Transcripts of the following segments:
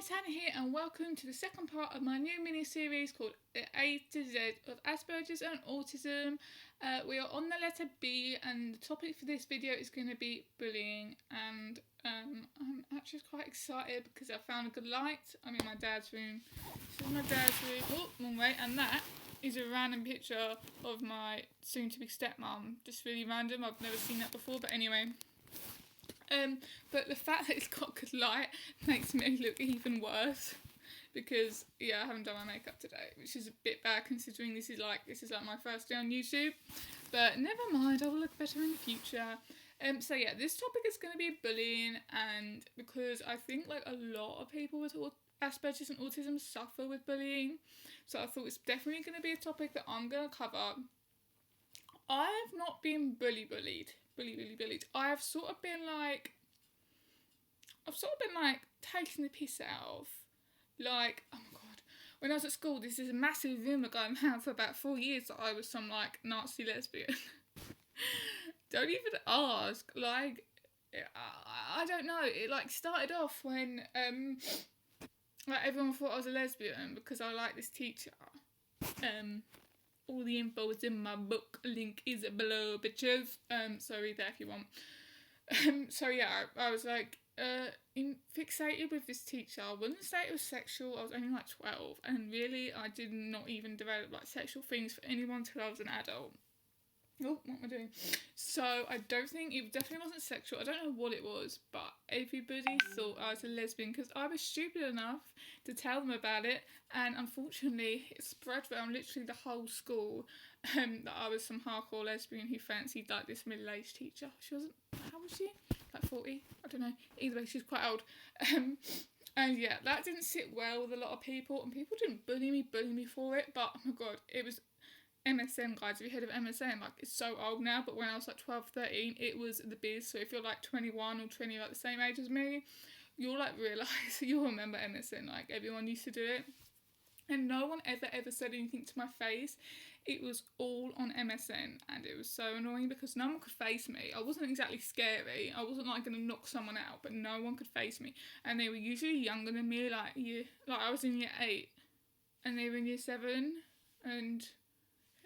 guys, Hannah here, and welcome to the second part of my new mini-series called A-Z of Aspergers and Autism. We are on the letter B, and the topic for this video is going to be bullying, and I'm actually quite excited because I found a good light. I'm in my dad's room. This is my dad's room. Oh, wrong way. And that is a random picture of my soon-to-be stepmom. Just really random. I've never seen that before, but anyway. But the fact that it's got good light makes me look even worse because I haven't done my makeup today, which is a bit bad considering this is like my first day on YouTube. But never mind, I will look better in the future. This topic is going to be bullying, and because I think like a lot of people with Asperger's and autism suffer with bullying, so I thought it's definitely going to be a topic that I'm going to cover. I have not been bullied. I have sort of been like taking the piss out of. Like, oh my god, when I was at school, this is a massive rumour going around for about 4 years that I was some like Nazi lesbian. Don't even ask. Like, I don't know. It like started off when like everyone thought I was a lesbian because I liked this teacher. All the info is in my book. Link is below, bitches. So read that if you want. I was like fixated with this teacher. I wouldn't say it was sexual. I was only like 12, and really I did not even develop like sexual things for anyone until I was an adult. Oh, what am I doing? So I don't think it definitely wasn't sexual. I don't know what it was, but everybody thought I was a lesbian because I was stupid enough to tell them about it, and unfortunately it spread around literally the whole school that I was some hardcore lesbian who fancied like this middle-aged teacher. She wasn't, how was she? Like 40? I don't know. Either way, she's quite old. And yeah, that didn't sit well with a lot of people, and people didn't bully me for it, but oh my god, it was MSN, guys. Have you heard of MSN? Like, it's so old now, but when I was like 12, 13, it was the biz. So if you're like 21 or 20, like the same age as me, you'll like realise, you'll remember MSN. Like, everyone used to do it, and no one ever said anything to my face. It was all on MSN, and it was so annoying because no one could face me. I wasn't exactly scary. I wasn't like going to knock someone out, but no one could face me, and they were usually younger than me. Like I was in year 8, and they were in year 7, and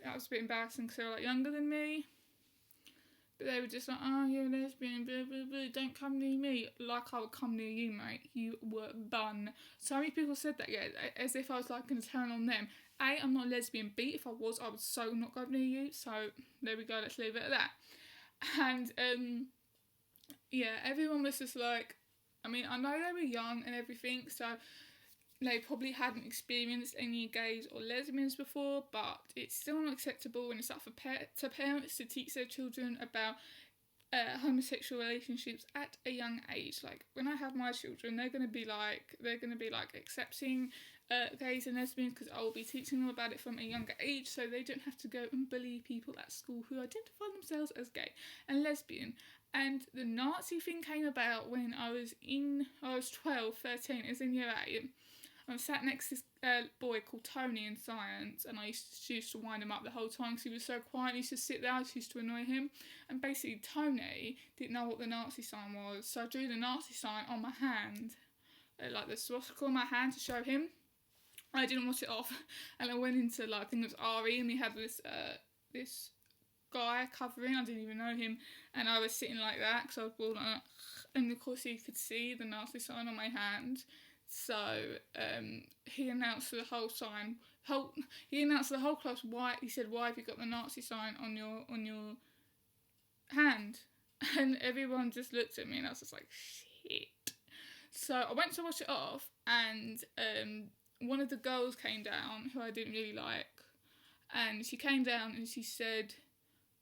that was a bit embarrassing because they were like younger than me, but they were just like, oh, you're a lesbian, blah blah blah, don't come near me. Like I would come near you, mate. You were done. So many people said that, as if I was like going to turn on them. A, I'm not a lesbian. B, if I was, I would so not go near you. So there we go, let's leave it at that. And everyone was just like, I mean, I know they were young and everything, so they probably hadn't experienced any gays or lesbians before, but it's still not acceptable when it's up to parents to teach their children about homosexual relationships at a young age. Like, when I have my children, they're gonna be like accepting gays and lesbians because I will be teaching them about it from a younger age, so they don't have to go and bully people at school who identify themselves as gay and lesbian. And the Nazi thing came about when I was 12, 13, it was in year 8. I was sat next to this boy called Tony in science, and I used to wind him up the whole time because he was so quiet. I used to sit there, I used to annoy him, and basically Tony didn't know what the Nazi sign was, so I drew the Nazi sign on my hand, like the swastika on my hand to show him. I didn't wash it off, and I went into like, I think it was RE, and we had this guy covering, I didn't even know him, and I was sitting like that because I was bored, and of course he could see the Nazi sign on my hand. So he announced to the whole class, why have you got the Nazi sign on your hand? And everyone just looked at me, and I was just like, shit. So I went to wash it off, and one of the girls came down who I didn't really like, and she came down and she said,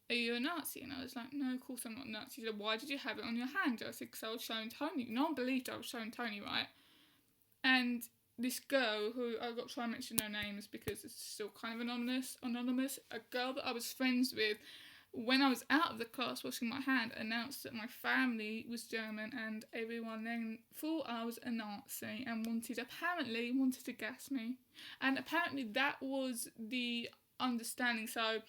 are you a Nazi? And I was like, no, of course I'm not a Nazi. She said, why did you have it on your hand? I said, because I was showing Tony. No one believed I was showing Tony, right? And this girl, who I've got to try and mention no names because it's still kind of anonymous, a girl that I was friends with, when I was out of the class washing my hand, announced that my family was German, and everyone then thought I was a Nazi and wanted to gas me. And apparently that was the understanding. So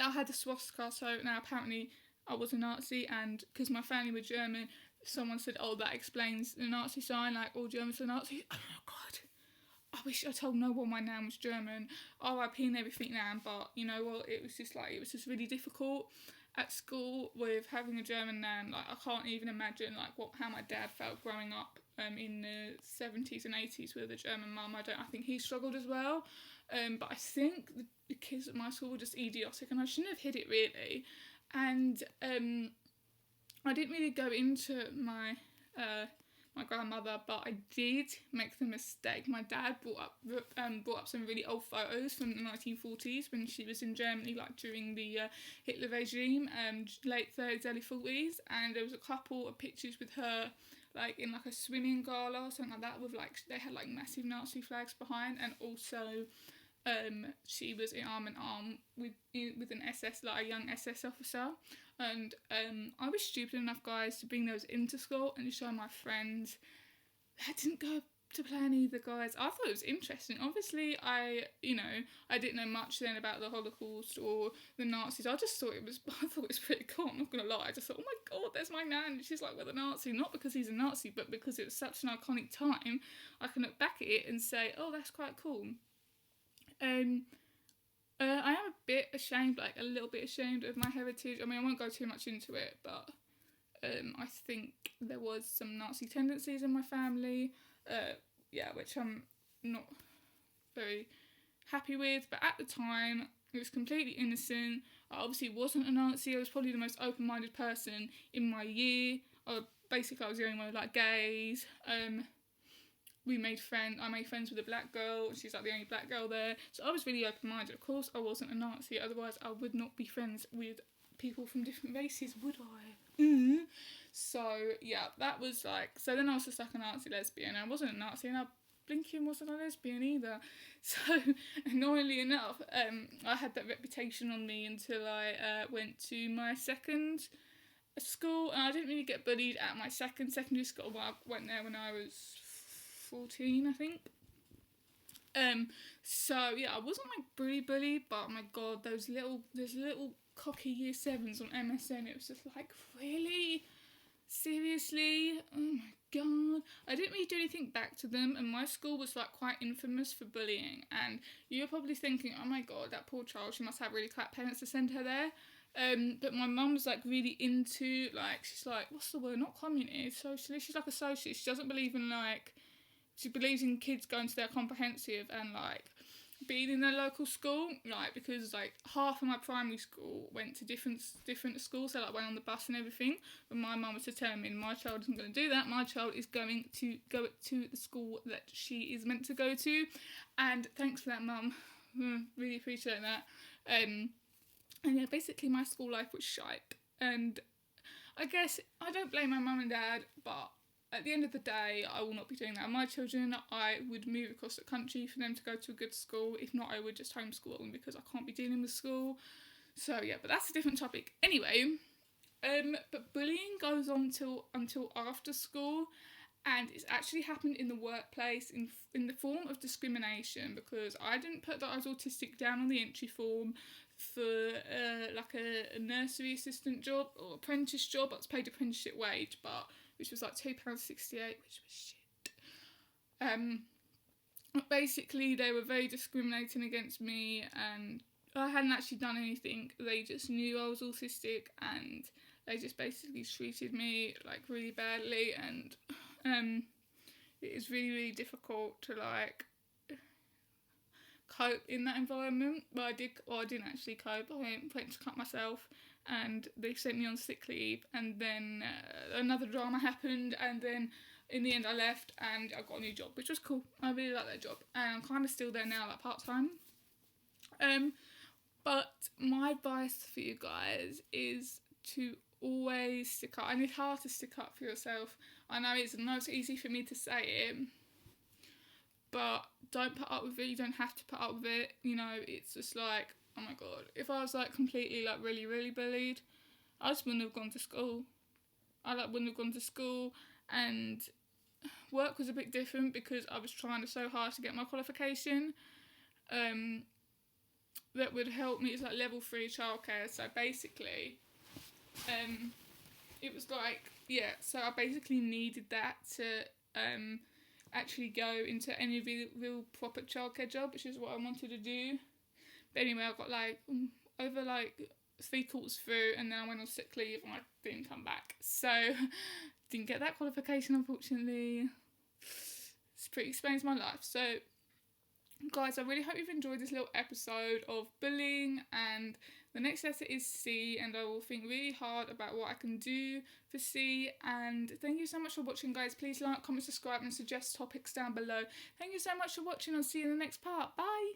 I had the swastika, so now apparently I was a Nazi, and because my family were German, someone said, oh, that explains the Nazi sign, like all Germans are Nazis. Oh my god, I wish I told no one my name was German. RIP and everything now, but you know what, it was just really difficult at school with having a German name. Like, I can't even imagine like how my dad felt growing up in the 70s and 80s with a German mum. I think he struggled as well. But I think the kids at my school were just idiotic, and I shouldn't have hid it really. And I didn't really go into my grandmother, but I did make the mistake. My dad brought up some really old photos from the 1940s when she was in Germany, like during the Hitler regime, late 30s, early 40s, and there was a couple of pictures with her, like in like a swimming gala or something like that, with like they had like massive Nazi flags behind, and also she was arm in arm with an SS, like a young SS officer. And I was stupid enough, guys, to bring those into school and show my friends. That didn't go to plan either, guys. I thought it was interesting. Obviously, I didn't know much then about the Holocaust or the Nazis. I thought it was pretty cool. I'm not gonna lie. I just thought, oh my god, there's my nan. She's like with a Nazi, not because he's a Nazi, but because it was such an iconic time. I can look back at it and say, oh, that's quite cool. I am a little bit ashamed of my heritage. I mean, I won't go too much into it, but I think there was some Nazi tendencies in my family, which I'm not very happy with. But at the time, it was completely innocent. I obviously wasn't a Nazi. I was probably the most open-minded person in my year. Basically, I was the only one with like gays. I made friends with a black girl, and she's like the only black girl there. So I was really open-minded. Of course, I wasn't a Nazi, otherwise I would not be friends with people from different races, would I? So, yeah, that was like... So then I was just like a Nazi lesbian. I wasn't a Nazi, and I blinking wasn't a lesbian either. So, annoyingly enough, I had that reputation on me until I went to my second school, and I didn't really get bullied at my secondary school. I went there when I was 14, I think. So yeah, I wasn't like bully, but my god, those little cocky year 7s on MSN, it was just like, really? Seriously? Oh my god. I didn't really do anything back to them, and my school was like quite infamous for bullying, and you're probably thinking, oh my god, that poor child, she must have really crap parents to send her there. But my mum was like really into, like, she's like, what's the word, not communist, socialist, she's like a socialist. She doesn't believe in like, she believes in kids going to their comprehensive and like being in their local school, like, because like half of my primary school went to different schools, so like went on the bus and everything. But my mum was determined, my child isn't going to do that. My child is going to go to the school that she is meant to go to, and thanks for that, mum. Really appreciate that. And yeah, basically my school life was shite, and I guess I don't blame my mum and dad, but at the end of the day, I will not be doing that. My children, I would move across the country for them to go to a good school. If not, I would just homeschool them because I can't be dealing with school. So yeah, but that's a different topic. Anyway, but bullying goes on until after school, and it's actually happened in the workplace in the form of discrimination, because I didn't put that I was autistic down on the entry form for like a nursery assistant job or apprentice job. I was paid apprenticeship wage, but which was like £2.68, which was shit. Basically, they were very discriminating against me, and I hadn't actually done anything. They just knew I was autistic, and they just basically treated me like really badly, and it is really, really difficult to like cope in that environment. But I didn't actually cope. I went to cut myself, and they sent me on sick leave, and then another drama happened, and then in the end I left and I got a new job, which was cool. I really like that job, and I'm kind of still there now, like part-time. But my advice for you guys is to always stick up, and it's hard to stick up for yourself. I know it's not easy for me to say it, but don't put up with it. You don't have to put up with it, you know. It's just like, oh my god, if I was like completely like really, really bullied, I just wouldn't have gone to school. Wouldn't have gone to school, and work was a bit different because I was trying so hard to get my qualification. That would help me. It's like level 3 childcare. So basically, it was like, yeah, so I basically needed that to actually go into any real proper childcare job, which is what I wanted to do. But anyway, I got like over like 3/4 through, and then I went on sick leave and I didn't come back. So didn't get that qualification, unfortunately. This pretty explains my life. So guys, I really hope you've enjoyed this little episode of bullying, and the next letter is C, and I will think really hard about what I can do for C. And thank you so much for watching, guys. Please like, comment, subscribe, and suggest topics down below. Thank you so much for watching. I'll see you in the next part. Bye.